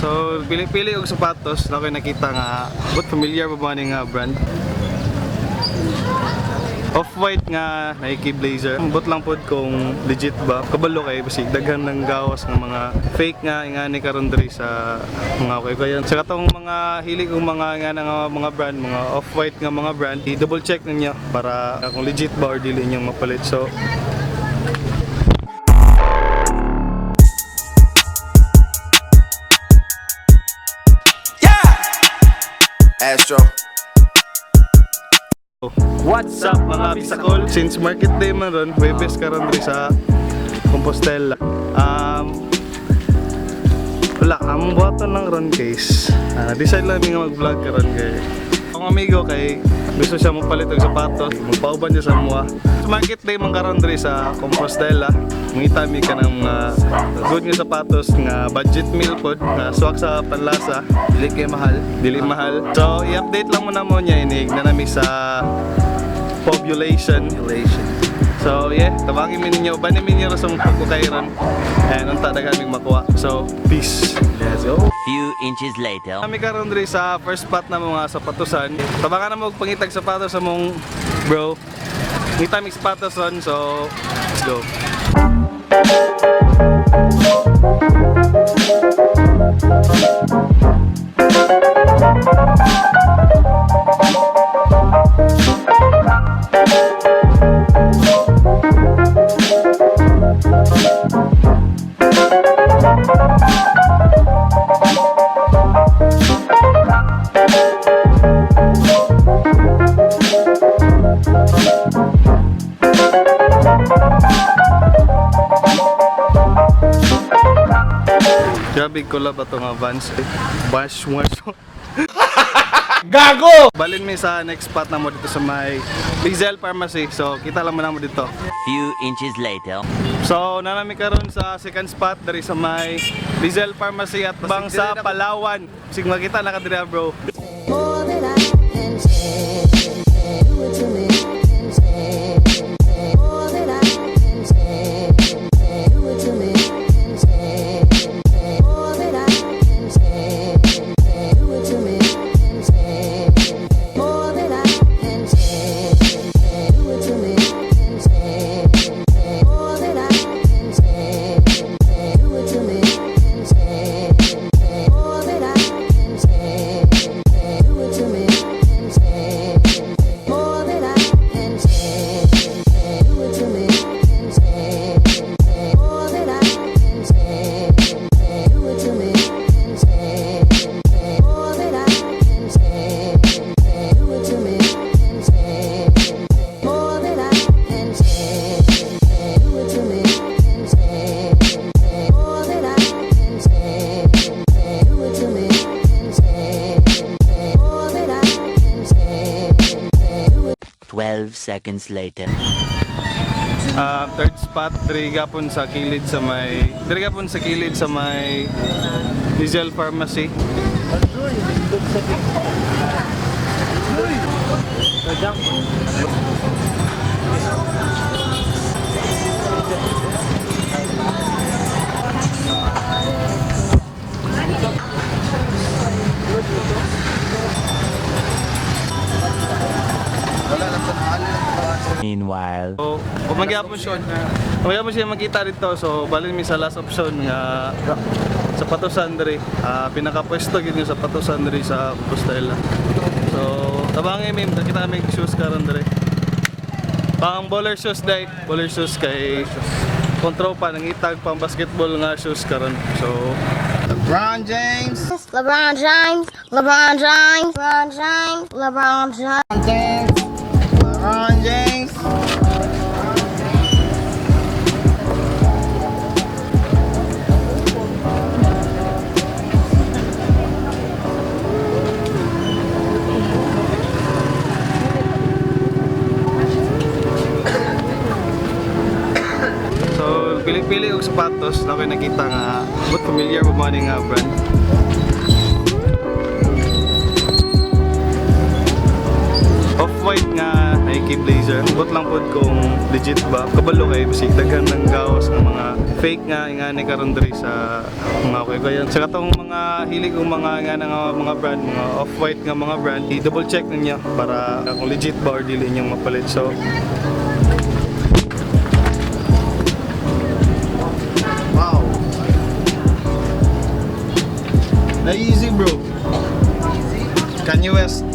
So pili-pili og sapatos na ko'y nakita nga but familiar ba ba ning brand? Off-white nga Nike Blazer. But lang pod kung legit ba. Kabalo kay basig daghan ng gawas ng mga fake nga ingani karon diri sa mga kaya. Sa katong mga hilig og mga nga mga brand, mga off-white nga mga brand, i-double check ninyo para kung legit ba or dili niyo mapalit. So Astro. what's up mga bisakol? Since market day man ron, Webes karon diri sa Compostela. Wala, ang buhaton lang ron case. Decide lang nga mag-vlog karon kay ang amigo kay gusto siya magpalit og sapatos, magpauban siya sa mua. Sa market day man karon diri sa Compostela, mangita mi ka ng good nga sapatos nga budget meal pod, nga swak sa panlasa, dili mahal. So i-update lang muna mo niya inig na nami sa population. So yeah, tabangin mi ninyo, banin mi ninyo sa mga pagkukairan. And unta daghang makuha. So peace. Let's go. Few inches later. Kami karon diri sa first spot na mga sapatosan. Tabangan na mo og pangitag sapatos sa mong bro. Ngita mi sapatos on, so let's go. Grabe collab ato nga Vans. Bash Gago! Balin mi sa next spot na mo dito sa may Rizal Pharmacy. So kita lang mo na mo dito. Few inches later. So nanami karon sa second spot dari sa may Rizal Pharmacy at bang sa Palawan. Sig makita na ka diri bro. More than I can say, do it to me, I can say. More than I can say, do it to me, I can say. More than I can say, do it to me, I can say. More than I can say, do it to me, I can say. More than I can say, do it to me, I can say. More than I can say. Do it to me, I can say. More than I can say. Do it to me, I can say. More than I can say. Do it to me, I can say. More than I can say. Do it to me, I can say. More than I can say. Do it to me, I can say. More than I can say. Do it to me, I can say. More than I can say. Do it. 12 seconds later. Third spot diri gapon sa kilid sa may Rizal Pharmacy. Meanwhile. So, kung magyapon siya makita dito, so balin mi sa last option nga sapatosan diri. Pinakapwesto gid yung sapatosan diri sa Compostela. So, tabangin mi kita may shoes karon diri. Pang bowler shoes day, bowler shoes kay kontrol pa nang itag pang basketball nga shoes karon. So, LeBron James. LeBron James, LeBron James, LeBron James, LeBron James. LeBron James. so pili-pili og sapatos na ko'y nakita nga but familiar ba ning brand? Off-white nga Nike Nike Blazer. But lang po kung legit ba. Kabalo kay basig daghan ng gawas ng mga fake nga ingani karon diri sa mga kagayan. Sa katong mga hilig kong mga mga brand, mga off-white nga mga brand, i-double check ninyo para kung legit ba or dili inyong mapalit. So wow. Na easy bro. Kanye West.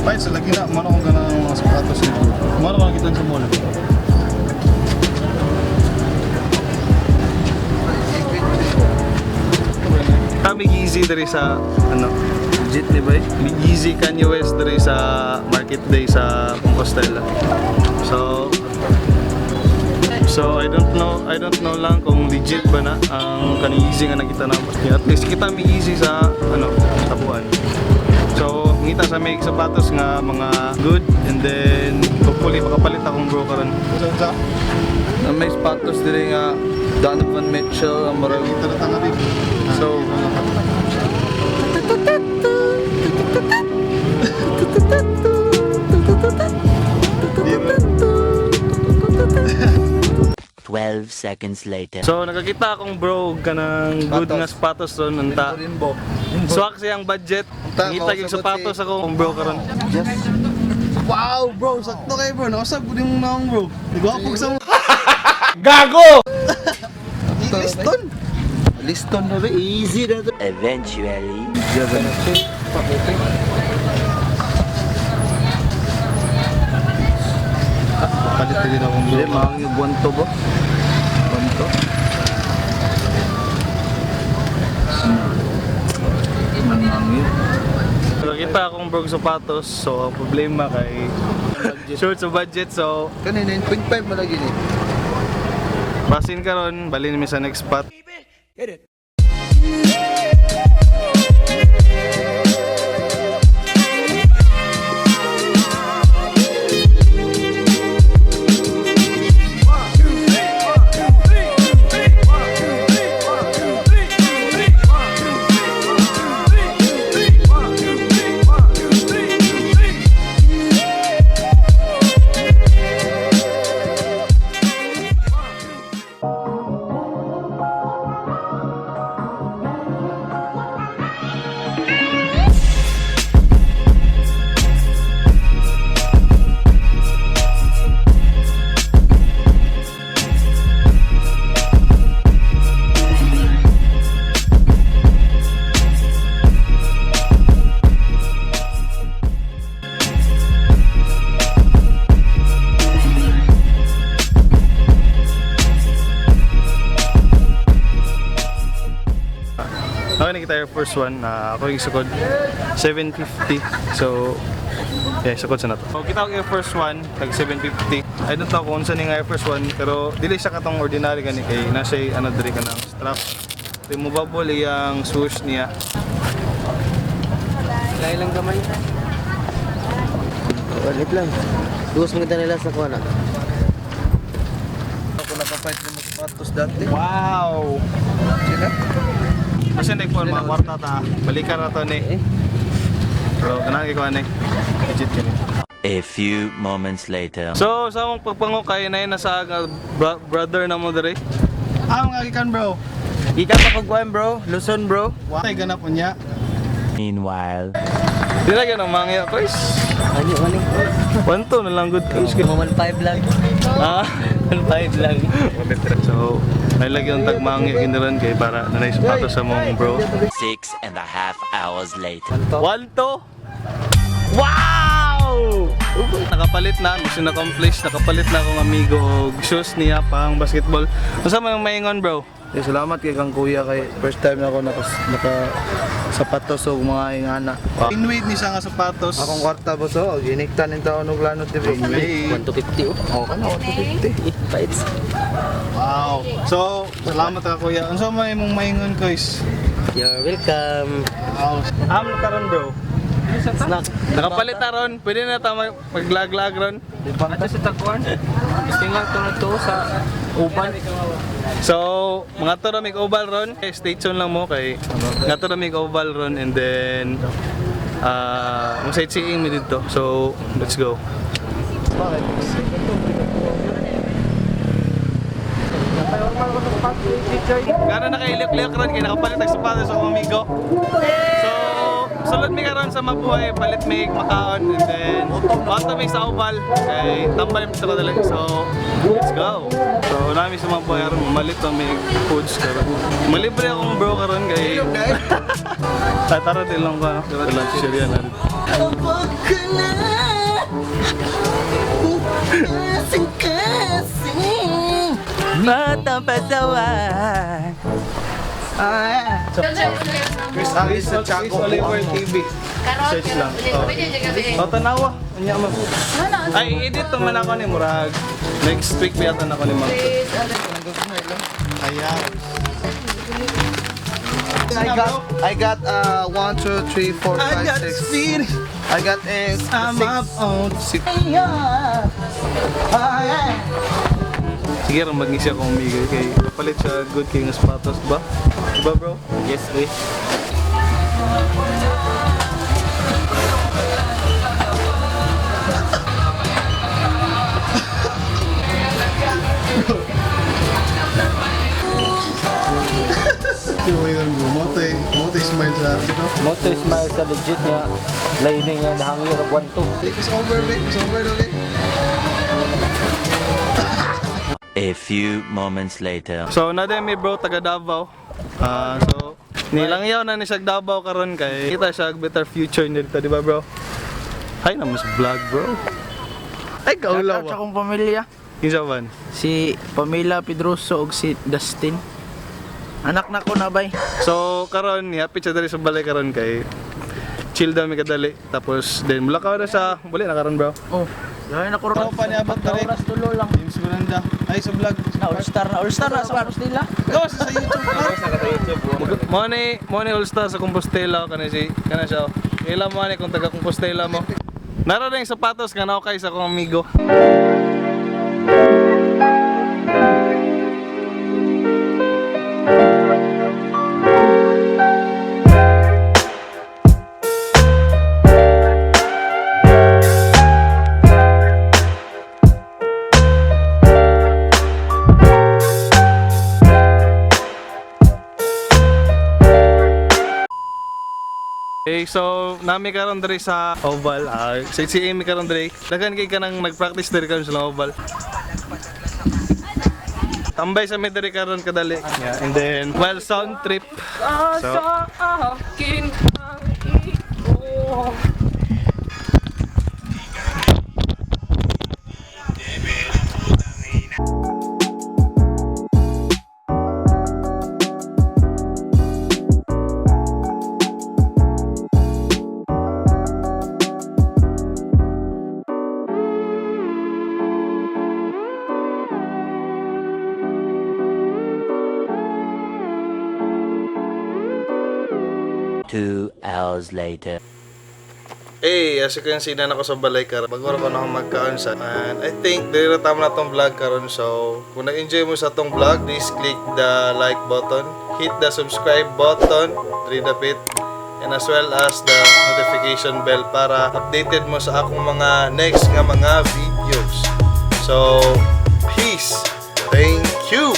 Kahit sa lagi na, mano kong gana ng mga sapatos nito. Mano kong nakita sa mall. Big Easy dari sa, ano, legit ni ba? Big Easy Kanye West dari sa Market Day sa Compostela. So I don't know lang kung legit ba na ang Kanye Easy nga nakita namin. At least kita may easy sa ano, tabuan. So ngita sa may sapatos nga mga good and then hopefully makapalit akong bro karon. Sa May sapatos diri nga Donovan Mitchell ang marami. ito na tanga din. So Twelve seconds later. So nakakita akong bro kanang good nga sapatos ron unta. Rimbo. Swak siyang budget. Ngita yung sapatos ako kung bro karon. Wow bro, sakto kayo bro. Nausap ko din naong bro. Nagwapog sa mo. Liston. Liston na ba? Easy na to. Eventually. Palit din akong bro. Hindi, mahang yung buwanto ba? Buwanto? Mahang yun. Nakita akong bro sapatos. So ang problema kay short sa budget. So Kanina 9.5 malagi ni. basin karon balin mi sa next spot. Okay, nakita yung first one. Ako yung sukod 750. So, yeah, sukod sa na to. So, kita ko yung first one, tag 750. I don't know kung saan yung Air Force One, pero dili siya katong ordinary gani kay nasa ano diri ka ng strap. Removable yung swoosh niya. Kaya lang gamay. Wait lang. Duwas mo kita nila sa kuha na. Ako nakapait ng mga sapatos dati. Wow! Sila? Kasi hindi po mga kwarta ta. Balikan na to ni. Pero kanang ikaw ni. Legit yun. A few moments later. So, sa mong pagpango kay na yun nasa brother na mo diri. Ang agikan bro. Ika pa pagkuhan bro. Luzon bro. Watay ganap po niya. Meanwhile. Di na ganang mangya ko is. Ano. Wanto na lang good ko. Maman 5 lang. Ah, 5 lang. so, may lagi yung tagmangya ginaran kay para nanay sapatos sa mong bro. 6.5 hours later. Wanto. Wow! Nakapalit na, mission accomplished. Nakapalit na akong amigo og shoes niya pang basketball. Unsa man yung maingon bro? Eh, salamat kay kang kuya kay first time na ako naka sapatos o mga ingana. Inweight ni siya nga sapatos. Akong kwarta ba so? Giniktan ng taon og lanot di ba? 1 to 50 oh. Oo ka na, 150. Fights. Wow. So, salamat ka kuya. Unsa man imong maingon guys? You're welcome. Wow. Karon bro. Snack. Nakapalit na ron. Pwede na tayo maglag-lag ron. Ato si Takuan. Istingal to na to sa uban. So, mga to na may oval ron. Okay, stay tuned lang mo kay nga to na may oval ron and then sightseeing mi dito. So, let's go. Gano'n nakailok-ilok ron kaya nakapalit ang sapatos sa akong amigo. So, sulod mi karon sa Mabuhay, palit mi makaon, and then bata mi sa Ubal, kay tambal mi sa kadali. So, let's go. So, nami sa Mabuhay karon, mamalit na mi foods karon. Malibre akong bro karon kay Tara din lang ka. Wala siya riyan. Matang pasawan. Chris Alice sa Chaco Oliver TV. Search lang. Oh, tanawa. Anya mo. Ay, edit to man ako ni Murag. Next week biyatan ako ni Ma'am. Ayan. I got 1, 2, 3, 4, 5, 6. I got I'm up on 6. Sige, mag-ngisi akong umigay kay kapalit siya good king sapatos ba? Diba bro? Yes, we. Motoy smile sa dito. Moto smile sa legit nga. Lining nga nahangin ng 1-2. It's over ulit. A few moments later. So, nade mi bro taga Davao. So, nilangyaw na ni siya Davao karon kay kita siya better future nito, di ba bro? Hay na mas vlog bro. Ay kaulaw Sa ba? akong pamilya. Kinsa man? Si Pamela Pedroso ug si Dustin. Anak na ko na bay. So karon happy siya dali sa balay karon kay chill daw mi kadali. Tapos then mula ka na sa bali na karon bro. Oh, gawin ako ron. pa niya ba tari? Oras tulo lang. James Miranda. Ay sa vlog. Na all-star na sa paros nila. Gawas sa YouTube. Mo ni All Star sa Compostela kana siya. Kailan mo ni kung taga Compostela mo. Nara ring sapatos nga na kay sa akong amigo. Okay, so nami karon diri sa Oval. Si Amy karon diri. Daghan kay kanang nag-practice diri karon sa Oval. Tambay sa mi diri karon kadali. Yeah, and then well sound trip. So akin ang iyo. Two hours later. hey, as you can see na ako sa balay karon. Bago ko na ako magkaon sa. And I think diri na tama na tong vlog karon. So, kung nag-enjoy mo sa tong vlog, please click the like button, hit the subscribe button, dapit, and as well as the notification bell para updated mo sa akong mga next nga mga videos. So, peace. Thank you.